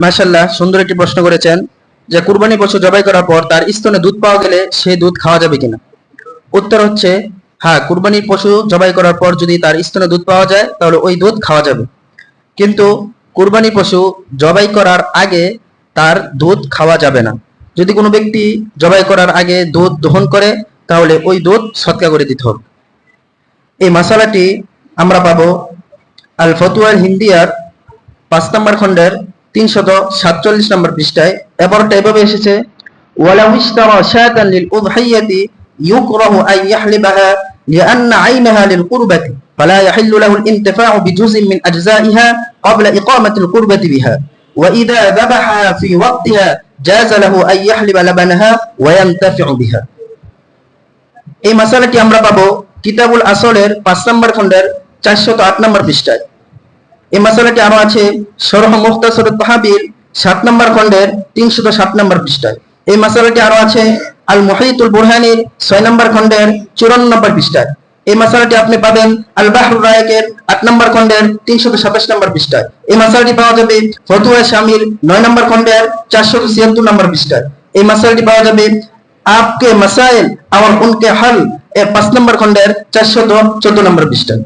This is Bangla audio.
মাশাআল্লাহ, সুন্দর একটি প্রশ্ন করেছেন যে কুরবানি পশু জবাই করার পর তার স্তনে দুধ পাওয়া গেলে সেই দুধ খাওয়া যাবে কিনা। উত্তর হচ্ছে হ্যাঁ, কুরবানির পশু জবাই করার পর যদি তার স্তনে দুধ পাওয়া যায় তাহলে ওই দুধ খাওয়া যাবে। কিন্তু কুরবানি পশু জবাই করার আগে তার দুধ খাওয়া যাবে না। যদি কোনো ব্যক্তি জবাই করার আগে দুধ দহন করে তাহলে ওই দুধ সৎকা করে দিতে হবে। এই মশালাটি আমরা পাবো আল ফতুয়াল হিন্দিয়ার 5 নম্বর খণ্ডের 347 নম্বর পৃষ্ঠায়। এবারটা এভাবে এসেছে, ওয়ালাউ ইশতারা শাতান লিল উযহিয়াতি ইউকরাহু আন ইয়াহলিবাহা লিআন্না আইনাহা লিল কুরবাতি ফালা ইয়াহিল্লু লাহু আল ইন্তিফাউ বিজুযইন মিন আজজাইহা ক্বাবলা ইকামাতি আল কুরবাতি বিহা ওয়া ইযা যাবাহা ফি ওয়াক্তিহা জাযা লাহু আন ইয়াহলিবা লাবানাহা ওয়া ইয়ানতাফিউ বিহা। এই মাসালাটি আমরা পাবো কিতাবুল আসলের 5 নম্বর খণ্ডের 408 নম্বর পৃষ্ঠায়। এই মাসালাটি আরো আছে শরহ মুখতাসরুত তাহাবির 7 নম্বর খণ্ডের 307 নম্বর পৃষ্ঠায়। এই মাসালাটি আরো আছে আল মুহিতুল বুরহানির 6 নম্বর খণ্ডের 54 নম্বর পৃষ্ঠায়। এই মাসালাটি আপনি পাবেন আল বাহরুর রায়কের 8 নম্বর খণ্ডের 327 নম্বর পৃষ্ঠায়। এই মাসালাটি পাওয়া যাবে ফতুয়া শামিল 9 নম্বর খণ্ডের 476 নম্বর পৃষ্ঠায়। এই মাসালাটি পাওয়া যাবে आपके मसाइल और उनके हल 5 নম্বর খণ্ডের 414 নম্বর পৃষ্ঠায়।